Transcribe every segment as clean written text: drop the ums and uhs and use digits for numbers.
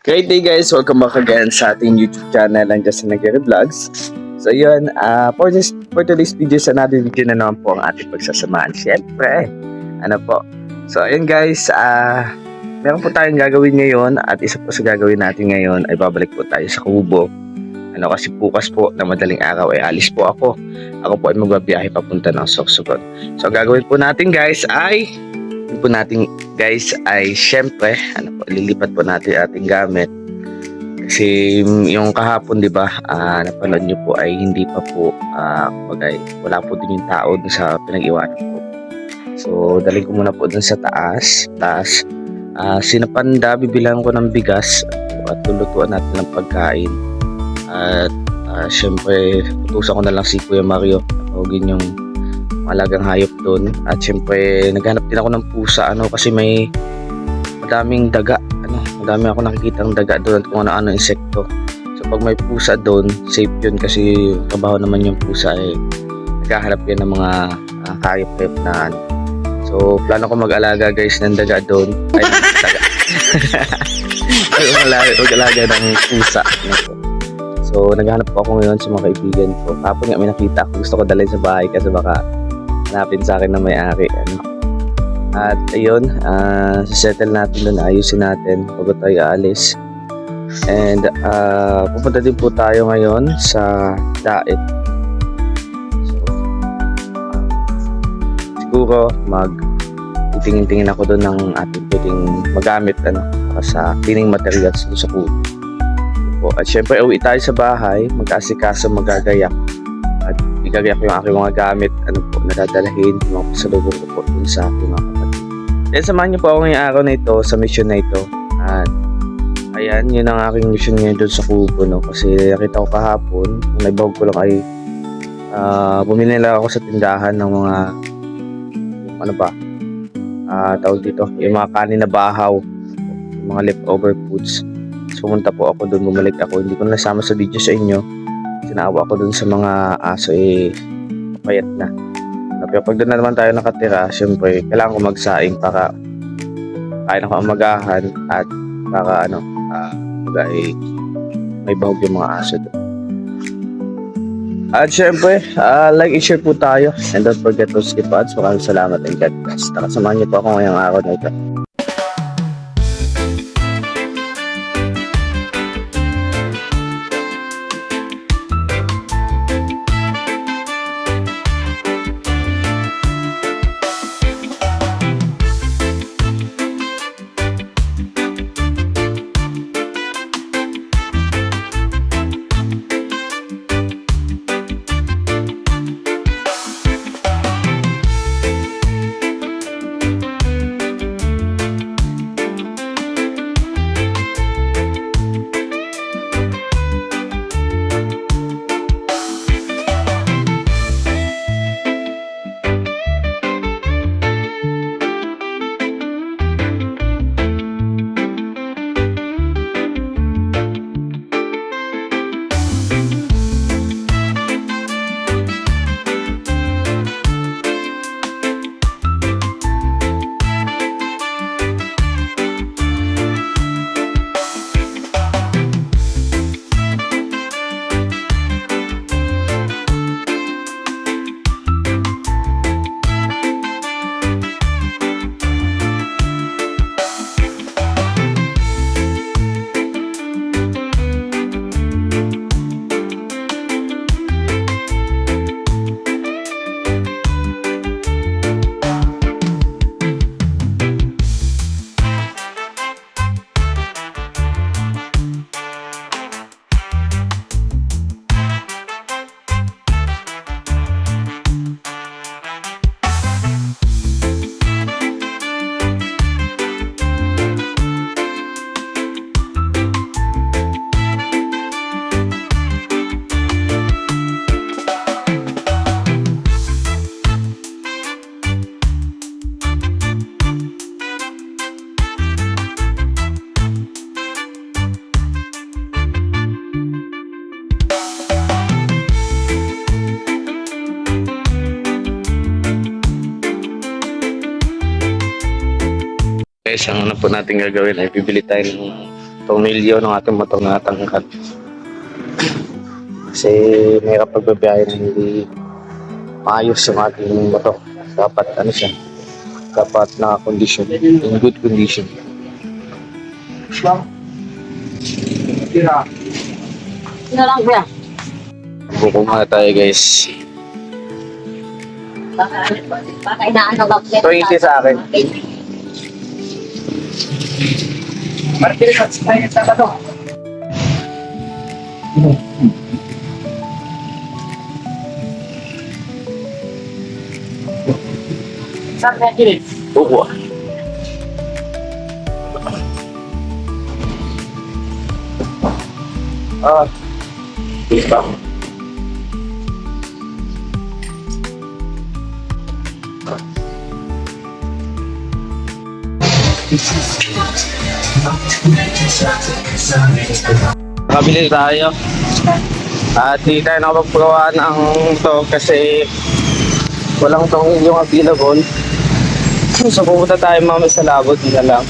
Great day guys! Welcome back again sa ating YouTube channel ang Justin Aguirre Vlogs. So yun, for today's video sa natin video na naman po ang ating pagsasamahan. Siyempre, ano po. So ayun guys, meron po tayong gagawin ngayon at isa po sa gagawin natin ngayon ay babalik po tayo sa Kubo. Kasi bukas po na madaling araw ay alis po ako. Ako po ay magbabiyahe papunta ng Sorsogon. So gagawin po natin guys ay syempre lilipat po natin ating gamit kasi yung kahapon di ba napanood nyo po ay hindi pa po wala po din yung tao dun sa pinag-iwanan ko, so dalhin ko muna po dun sa taas sinapanda, bibilang ko ng bigas at lulutuan natin ng pagkain at syempre utusan ko na lang si Kuya Mario tawagin yung malagang hayop doon at syempre naghanap din ako ng pusa kasi may madaming daga madami ako nakikitang daga doon at kung ano-ano insekto, so pag may pusa doon safe yun kasi trabaho naman yung pusa naghahanap yan ng mga hayop na so plano ko mag-alaga guys ng daga doon mag-alaga ng pusa so naghahanap po ako ngayon sa mga kaibigan ko. Kapon nga may nakita ako, gusto ko dalhin sa bahay kasi baka hanapin sa akin na may-ari at ayun, settle natin doon, ayusin natin bago tayo aalis and pupunta din po tayo ngayon sa Daet, so siguro titingin-tingin ako doon ng ating pwedeng magamit sa cleaning materials doon sa Kubo at syempre uwi tayo sa bahay, mag-asikaso, magagayak at igagayak yung aking mga gamit nadadalahin yung mga pasalubong ko po dun sa aking mga kapatid. Then samahan niyo po ako ngayong araw na ito sa mission na ito at ayan, yun ang aking mission ngayon dun sa Kubo kasi nakita ko kahapon kung naibawag ko lang ay bumili lang ako sa tindahan ng mga tawag dito, yung mga kanin na bahaw, yung mga leftover foods. So pumunta po ako dun, bumalik ako, hindi ko nasama sa video sa inyo, sinawa ako dun sa mga aso payat na. Pero pag doon na naman tayo nakatira, syempre kailangan ko magsaing para kain ako amagahan at para may bahog yung mga aso doon. At syempre, like and share po tayo and don't forget to skip ads. Maraming salamat and God bless. Nakasamahan niyo po ako ngayong araw na ito. Guys, ang ano po natin gagawin ay bibili tayo ng tornilyo ng ating motor na natanggal. Kasi may pagbabiyahe na hindi maayos yung ating motor. Dapat ano siya, dapat naka-condition, in good condition. Sino lang kuya? Buko muna tayo guys. Baka inaano ba? 20 sa akin. Martir sa tayo sa bato. Saan kaya kilit? Buko. Isa. Nakabili tayo. At di tayo nakapagpagawa ng to kasi walang tong yung available. So pupunta tayo mamaya sa labot na lang.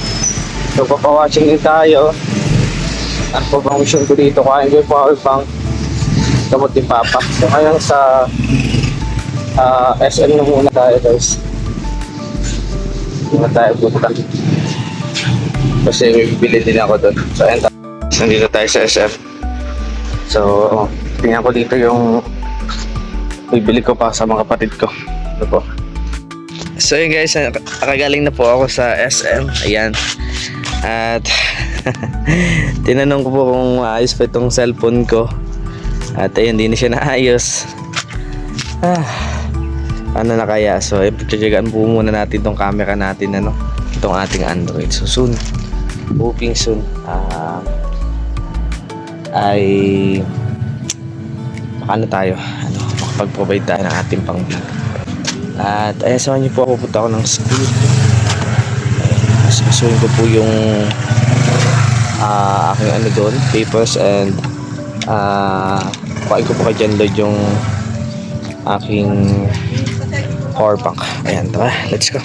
So papawatching din tayo. Ang pag-function ko dito, kain ko yung power bank, gamot ni Papa. So ngayon sa SM na muna tayo guys. Muna tayo punta. Kasi may bibili din ako doon. So ayun tayo. Nandito tayo sa SM. So tingnan ko dito yung bibili ko pa sa mga kapatid ko. Ito po. So yun guys, nakagaling na po ako sa SM. Ayan. At tinanong ko po kung maayos pa itong cellphone ko. At ayun, hindi na siya naayos. Ano na kaya? So ipagtsatsagaan po muna natin itong camera natin, ano, itong ating Android. So soon, hoping soon ay ano tayo, ano, makapag-provide tayo ng ating pang-vlog. At ayan, samahan niyo po ako, pupunta ako ng school. Susuin ko po yung aking ano doon, papers, and kuhain ko po kay John Lloyd yung aking power bank. Ayan, tara, let's go.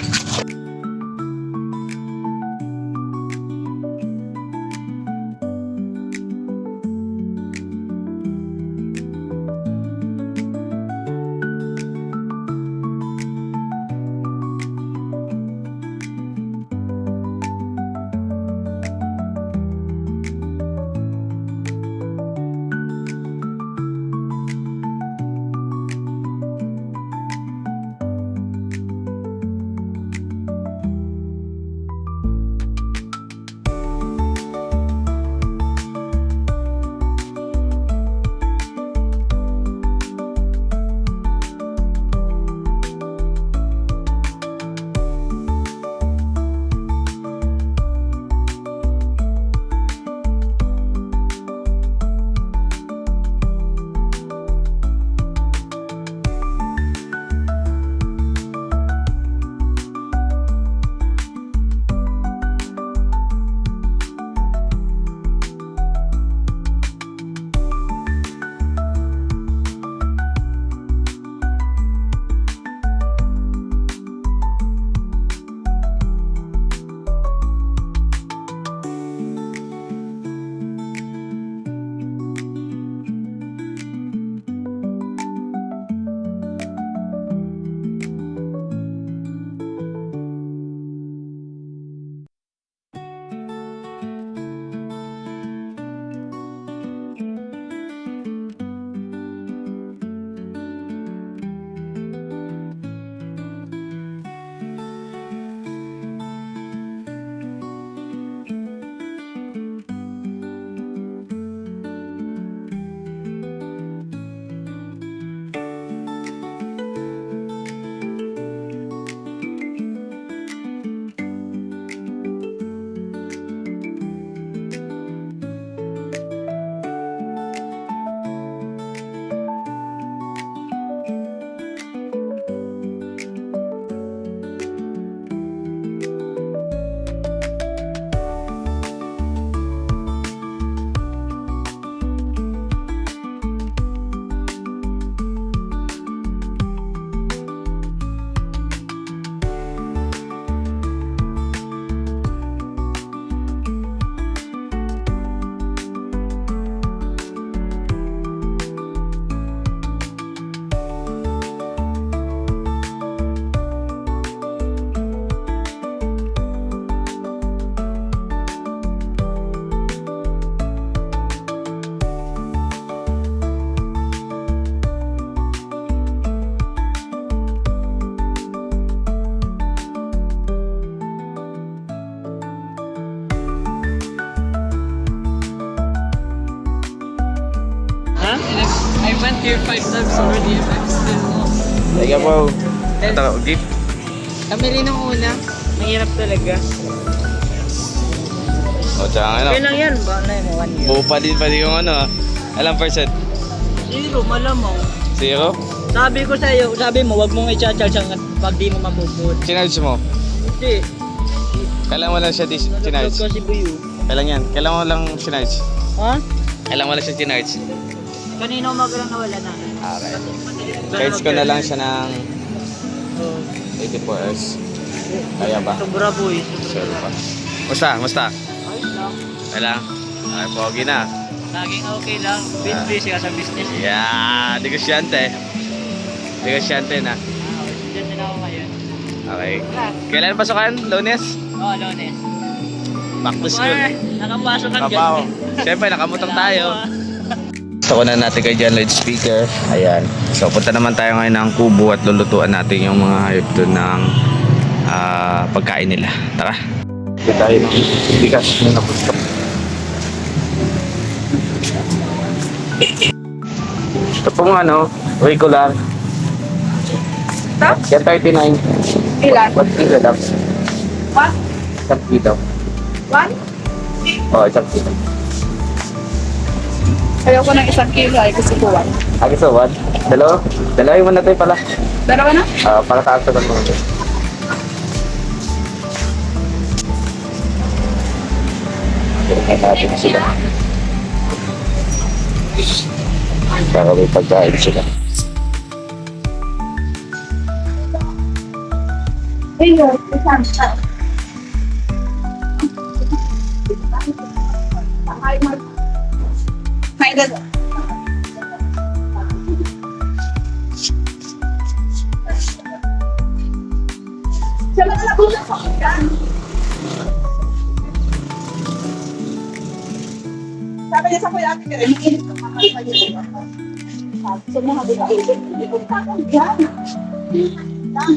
Huh? I went here 5 times already. I'm still lost. Teka po. Ito, gift. Kami rin nung una. Mahirap talaga. O, tsaka ano. Okay lang yan. Ba na yun? 1 year. Buo pa din yung ano. Alam percent? 0, malamang. 0? Sabi ko sa'yo, sabi mo, wag mong i-charge hanggang pag di mo mabubud. Chinarge mo. Hindi. Kailan mo lang siya Nalaglag chinarge? ko si Buyo. Kailan yan? Kailan mo lang chinarge? Ha? Kailan mo lang siya chinarge? Kanina umaga lang nawala na. Okay. Charge ko na lang siya ng Oh. 84 hours. Kaya ba? Sobra boy. Sure pa. Musta? Ayos lang. Kailan? Ay, pogi na. Laging okay lang. Busy ka sa business. Yeah, negosyante. Negosyante na. Diyan din ako ngayon. Okay. Kailan pasukan? Lunes? Oo, Lones. Back to school. Nakapasok ka Kapaw. Siyempre, nakamutang tayo. Gusto ko na natin kay John Lloyd speaker. Ayan. So, punta naman tayo ngayon ng kubo at lulutuan natin yung mga hayop doon ng pagkain nila. Tara. Ito tayo ng bigas na napunta. Ito pong ano, regular. Stop? Yan 39. Ilan? What kilo lang? What? Isang kilo. One? Oo, isang kilo. Ayoko ng 1 kilo ay gusto ko 1. Agi sa one? Dalawa? Dalawin mo na tayo pala. Dalawa na? Para taas sa mo natin. Kaya natin sila. Para may pagkain sila. Ayun, isang stop. May dalawa. Siya na nabunan sa kanya. Sabi niya sa kuya ate ka rin, mainit ka makakalimutan ako. Sabi sa mga diba, hindi ko kakagyan. Lang.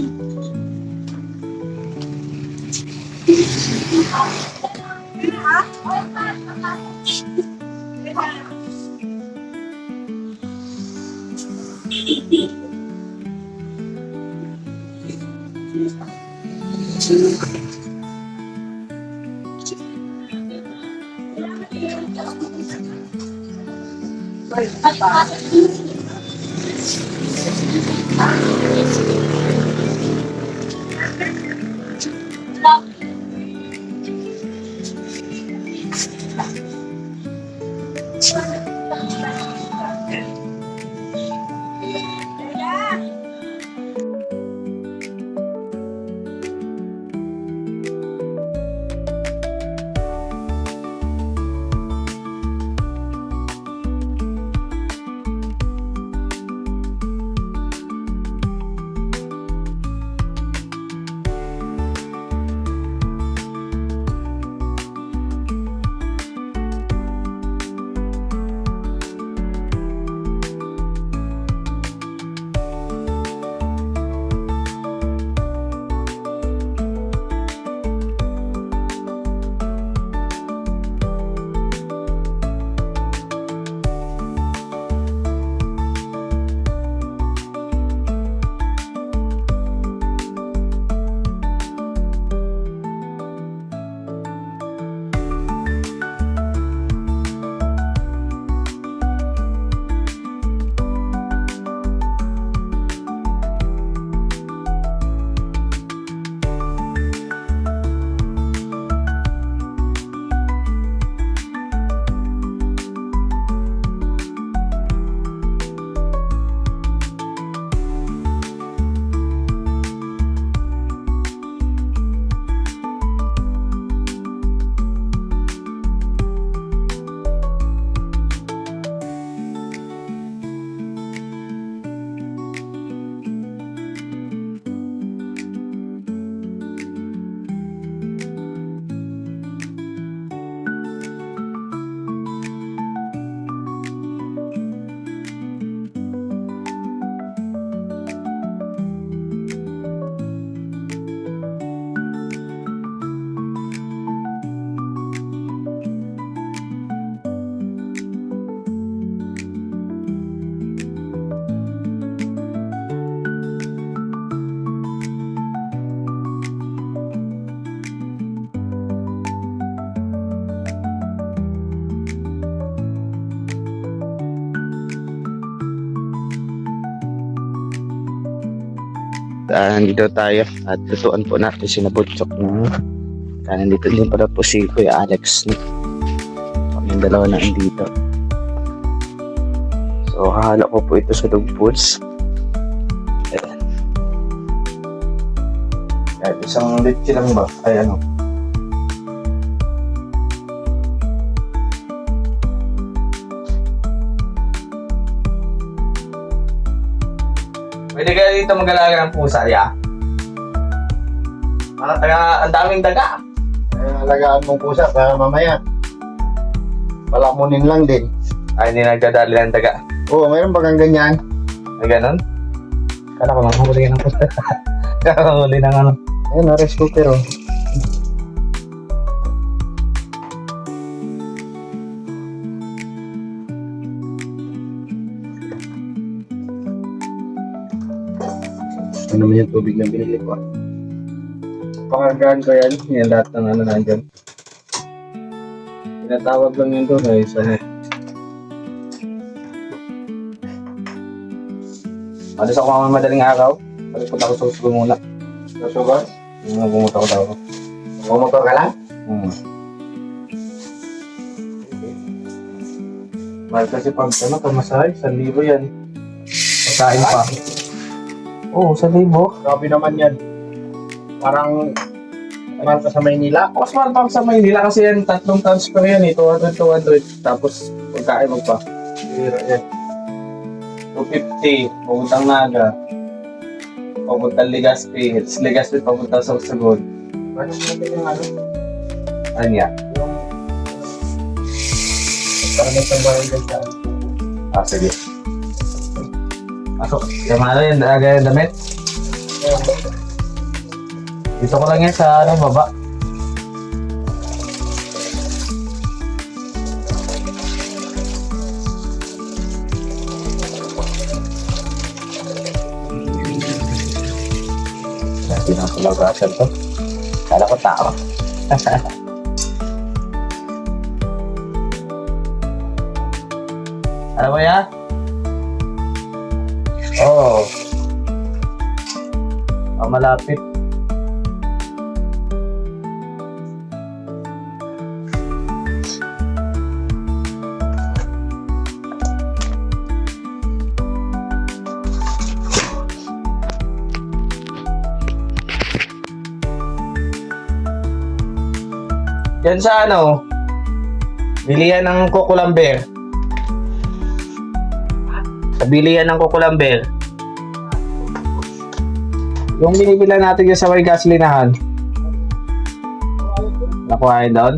Nandito tayo at lutuan po natin sinabutchok na kanan. Dito din pala po si Kuya Alex. Yung dalawa na andito. So, hahalo ko po ito sa dog foods. Ayan. Kahit isang litchi lang ba? Ay ano? Pwede kaya dito mag-alaga ng pusa, ya? Mga taga, ang daming daga. Alagaan mong pusa para mamaya palamunin lang din. Ay, hindi nagdadali ng daga. Oo, mayroon bagang ganyan. Ay, ganun? Kala ko nang huli ng pusa. Kala ko huli ng ano. Ayun, rice cooker oh. Ano naman yung tubig na binili ko? Pangargaan ko yan. Yan lahat ng ano nandyan. Tinatawag lang yun doon ay isa na. Alas ako mga madaling araw. Malipot ako sa usugo muna. Nasugar? Yung mga bumunta ko daw. Bumotor ka lang? Mahal kasi pag ano, pamasahe, 1,000 yan. Pagkain pa. Oo, 1,000. Grabe naman yan. Parang mahal ka sa Maynila. Mas mahal pa sa Maynila kasi yan, 3 transfer yan eh. 200. Tapos pagkain mo pa. Hira yan. 250, papuntang Naga. Papuntang Legazpi. Legazpi papuntang sa Usagod. Ano natin yung ano? Anya? Parang may tambahan ka sa Sige. Pasok. Kamala yan, agay yung damit. Dito ko lang yan sa ano, baba. Hindi na pulagasan to. Kala ko tao. Ano ba yan? Oo. Malapit. Yan sa ano, bilihan ng kukulamber. Sa bilihan ng kukulamber. Yung binibila natin yung sa may gasolinahan. Nakuha yun doon?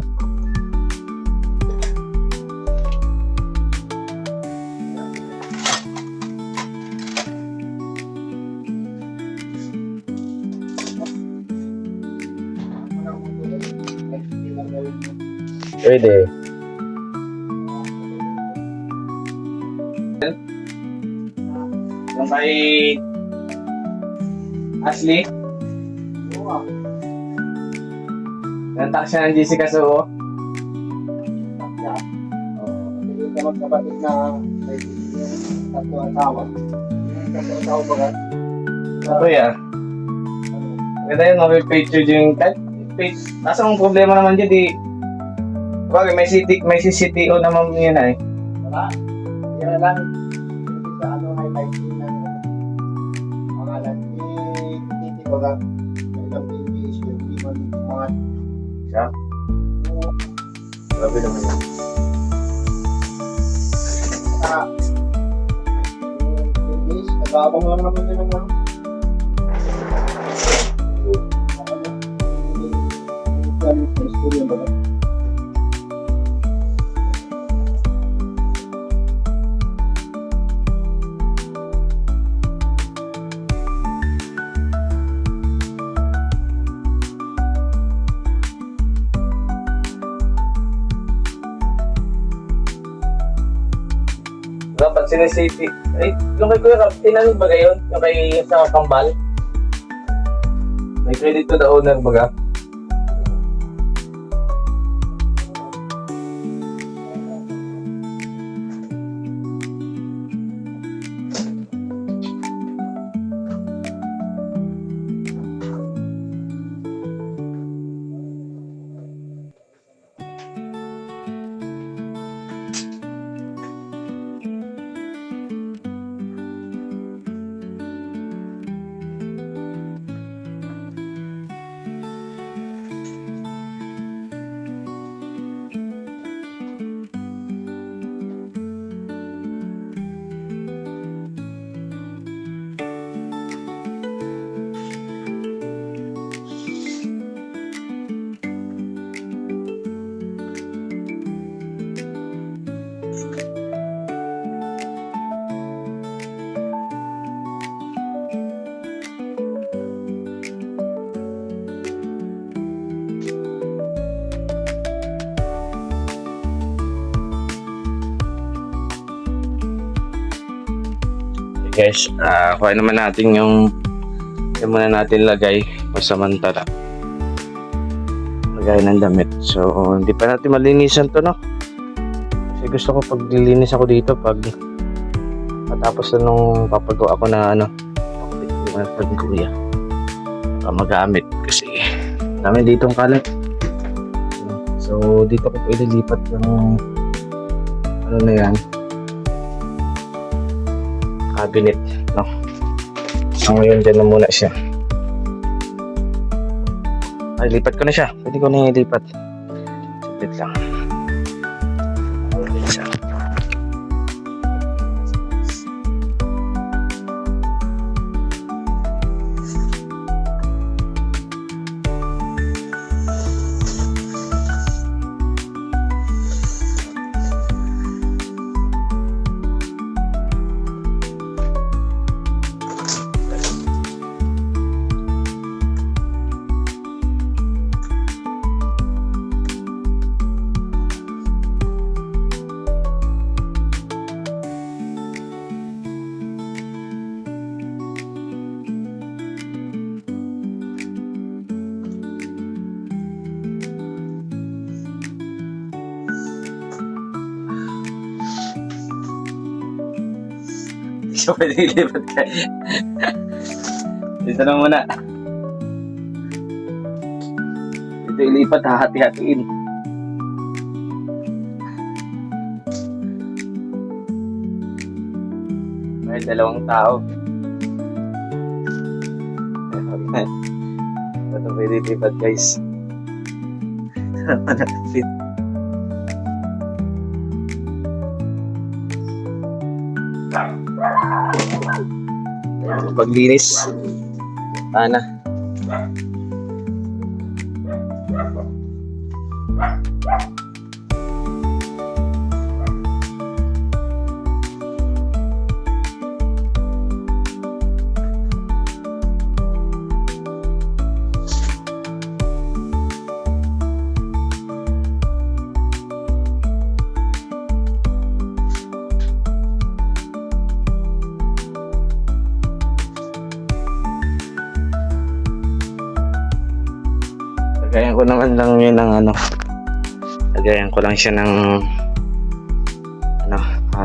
Pwede. Yung kay Ashley? Nantak siya ng Jessica Suho. Hindi ka magkapatid na may tatlong asawa. Yung tatlong asawa ba ka? Ito yan. Maganda yun, may picture yung page. Nasa ang problema naman dyan, di... Bagay, may CCTO naman yun eh. Wala. Yan lang. Sa ano, highlighting ng pangalan. Titi ko lang. May ilang babies yung iman mga Siya? Grabe naman yun. Yung babies, nag-aabang lang naman yun ng ano. Yung ba? Dapat sinisiti. Ay, yung kay Kuya Rap, tinanin ba yun? Yung kay sa Kambal? May credit to the owner baga? Guys, kuha naman natin yung muna natin lagay pasamantala. Lagay ng damit. So, hindi pa natin malinisan to, no? Kasi gusto ko pag nilinis ako dito, pag matapos na nung papagawa ako na ano, pag kuya. Magamit kasi dami ditong kalat. So, dito ko po ililipat yung ano na yan, cabinet, no? So, ngayon dyan na muna siya. Ay, lipat ko na siya. Pwede ko na ilipat. Saglit lang. Ayun siya. So, pwede ilipat ka. Dito na muna. Dito ilipat, hahati-hatiin. May dalawang tao. Ito pwede ilipat, guys. Fit. Paglinis. Ana. Lagayan ko naman lang yun ng ano. Lagayan ko lang siya ng ano,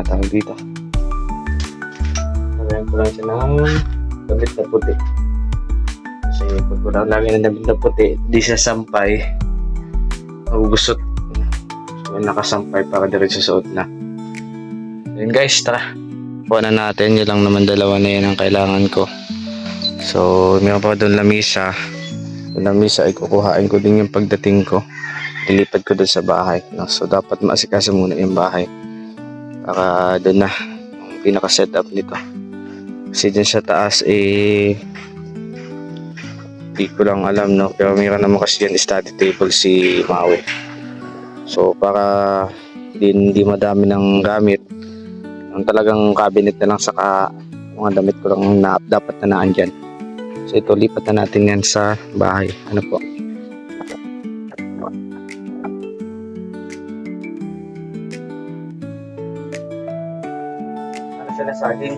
tawag dito. Lagayan ko lang siya ng damit na puti. Kasi pag wala lagi ng damit na puti, di siya sampay. Magugusot. So, nakasampay para diretso suot na. Yun guys, tara. Kuha na natin. Yun lang naman dalawa na yun ang kailangan ko. So, meron pa doon lamisa. Yung lamisa ay kukuhain ko din yung pagdating ko. Lilipat ko doon sa bahay. No? So, dapat maasikaso muna yung bahay. Para doon na yung pinaka-setup nito. Kasi dyan sa taas, di ko lang alam, no? Pero mayroon naman kasi yan study table si Maui. So, para hindi madami ng gamit, ang talagang cabinet na lang saka mga damit ko lang na dapat na naandyan. So ito, lipat na natin yan sa bahay. Ano po? Ano siya na saging?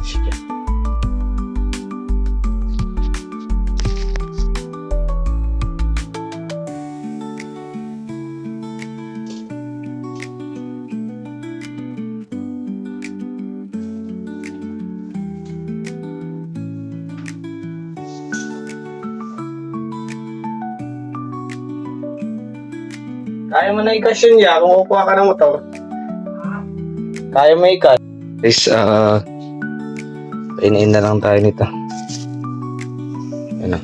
Sige. Kaya mo na i-cash yun ya, kung kukuha ka ng motor. Kaya mo i-cash. Guys, painain na lang tayo nito. Ano?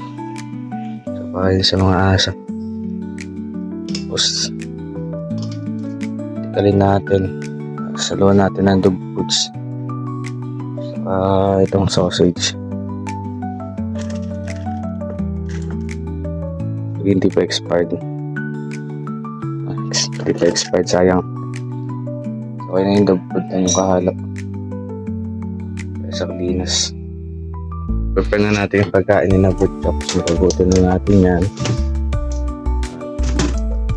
So, pakain sa mga asa. Tapos, tikalin natin. Saluhan natin ng dog foods. Saka itong sausage. Hindi pa expired. Hindi pa expired, sayang. Okay na yung dog food na yung kahalap. Sardinas. Prepare na natin yung pagkain ni na food chops. Magugutin na natin yan.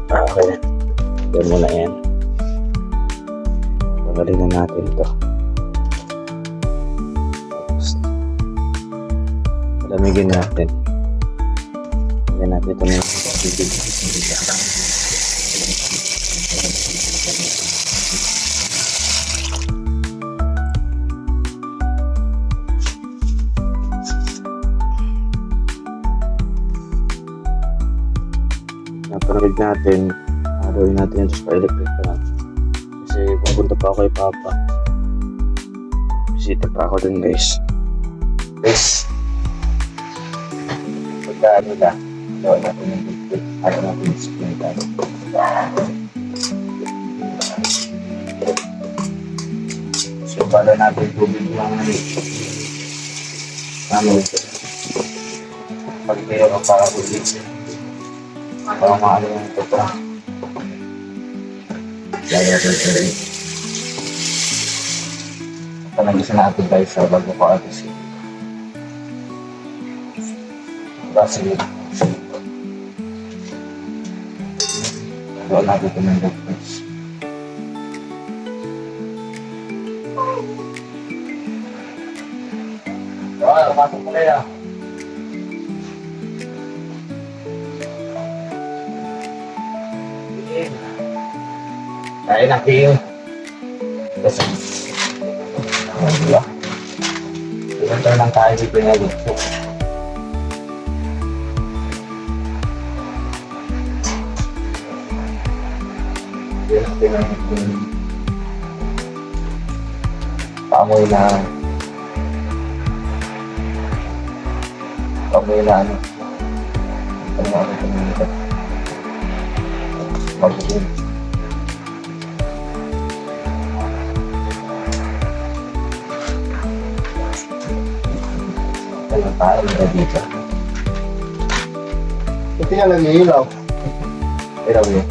Okay. Yan muna yan. Pagaling na natin ito. Tapos, palamigin natin. Yan natin ito na yung pagkibig. Napalamig natin. Gawin natin yung sa electric pa. Kasi pupunta pa ako kay Papa. Bisita pa ako dun guys. Guys, pagkaan nila, gawin natin yung electric. Ayaw natin yung display tayo. So, pala natin tubig lang pag kayo ang para ulit. Para maalo yung ito pa. Lalo natin ito rin. Panagisa natin guys sa bago ko atis. Kasi doon natin ito ng doctors. Pasok mo na yan. Kaya na kayo. Kasi, diba? Ilantar lang tayo dito na dito. Pamoy na ano. Ano ako ito. Mag-in. Kaya tayo na dito. Ito nga lang yung ilaw. Ilaw yun.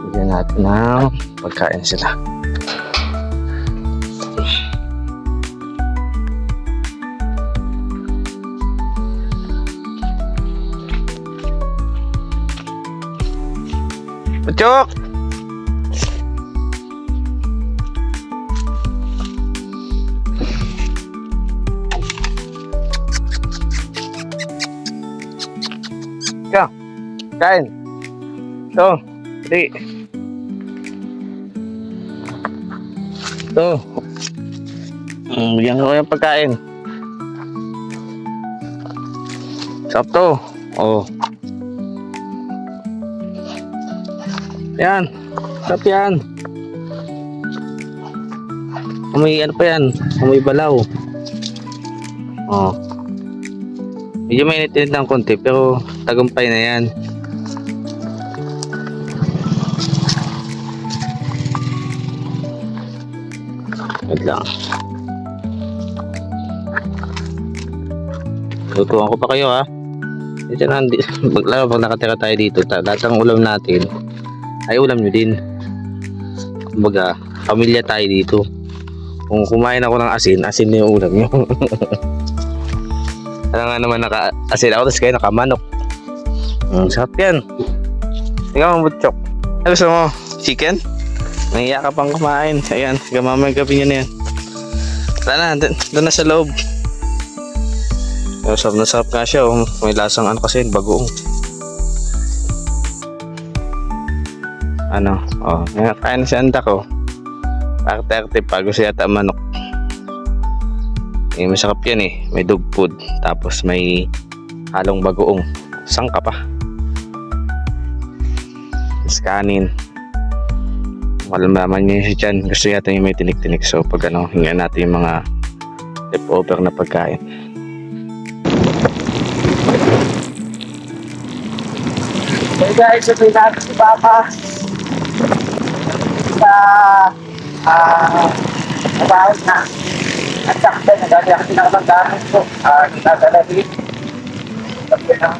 Bigyan natin ng pagkain sila. Pucuk! Ikaw, kain. Ito, hindi. Ito. Bigyan ko yung pagkain. Sakto. Oh. Yan. Sarap yan. Amoy ano pa yan? Amoy balaw. Oh. Medyo mainit-init ng konti pero tagumpay na yan. Wait lang. Lutuan ko pa kayo ha. Dito na, lalo pag nakatira tayo dito, lahat ng ulam natin ay ulam nyo din. Kumbaga, Pamilya tayo dito. Kung kumain ako ng asin, asin na yung ulam nyo. Ano nga naman naka-asin ako, tapos kayo nakamanok. Sarap yan. Ikaw ang butchok. Ano gusto mo? Chicken? Nahiya ka pang kumain. Ayan, mamayang gabi nyo na yan. Tara na, doon na sa loob. Sarap na sarap nga siya. Oh. May lasang ano kasi, bagoong. Ano? Oh, kaya na si Andak oh. Arte-arte pa. Gusto yata manok. Eh, masarap yan eh. May dog food. Tapos may halong bagoong. Sangka pa. Tapos kanin. Malalaman niya si Chan. Gusto yata yung may tinik-tinik. So pag ano, hingan natin yung mga leftover na pagkain. Hey guys, ito yung natin si Papa. Sa nabahon na. At sakto, nagdali ako pinakamandahan ko. Nagdadalahin. Sabi na.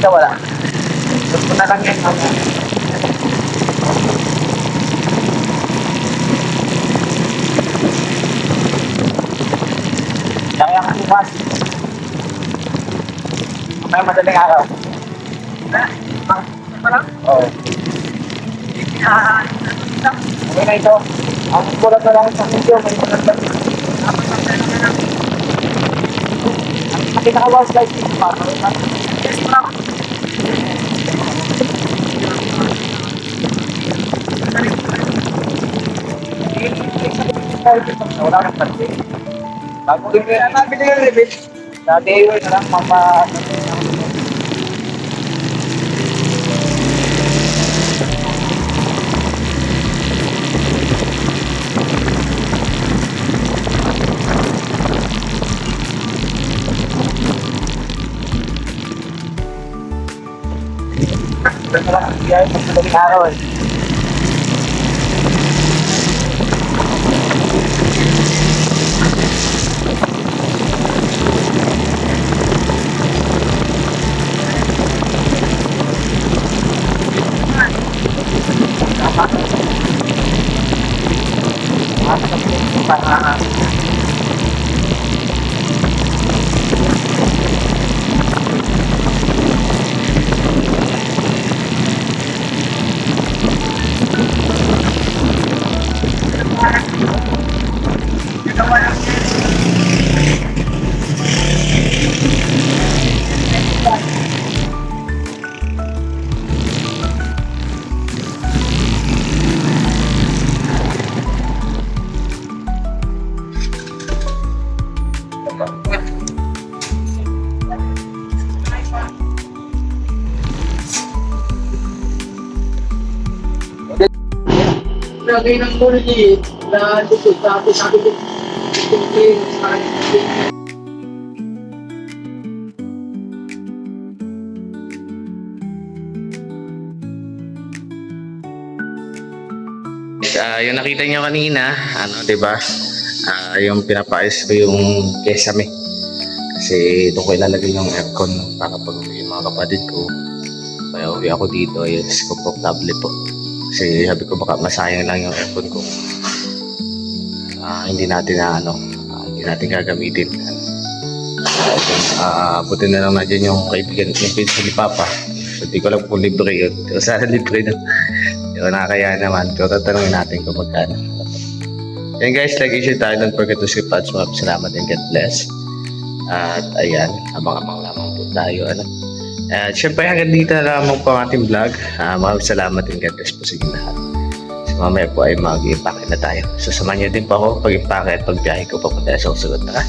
wala. Gusto ko na lang yan. Kaya ka bukas. May madaling araw. Oo. Okay na ito. Ang kulat na lang sa video, may maganda. Ang pinaka-wise guys, ito pa. Yes, ma'am. Wala nang pansin. Bago rin yun. Nabili yung rebate. Dati yun na lang mama. Ito na lang ang biyay sa madaling araw eh. Lagay ng bully na dito tapos sabi ko Yung nakita niyo kanina, ano, 'di ba? Yung pinapayos ko yung kesame. Kasi doon ko ilalagay yung aircon para pag uwi yung mga kapatid ko. Kaya uwi ako dito, ayos, komportable po. Kasi sabi ko baka masayang lang yung aircon ko. Hindi natin gagamitin. Buti na lang nandiyan yung kaibigan, yung pinsan ni Papa. So, di ko lang kung libre yun. O sana libre na. Yun, nakakaya naman. Pero tatanungin natin kung magkano. Yan guys, like and share tayo. Don't forget to subscribe. Salamat and God bless. At ayan, abang-abang lamang po tayo. Ano? At syempre hanggang dito na lamang po ang ating vlog. Maraming salamat and God bless po sa inyo lahat. So mamaya po ay mag-impake na tayo. So samahan niyo din po ako pag-impake at pagbiyahe ko papunta sa susunod. Tara!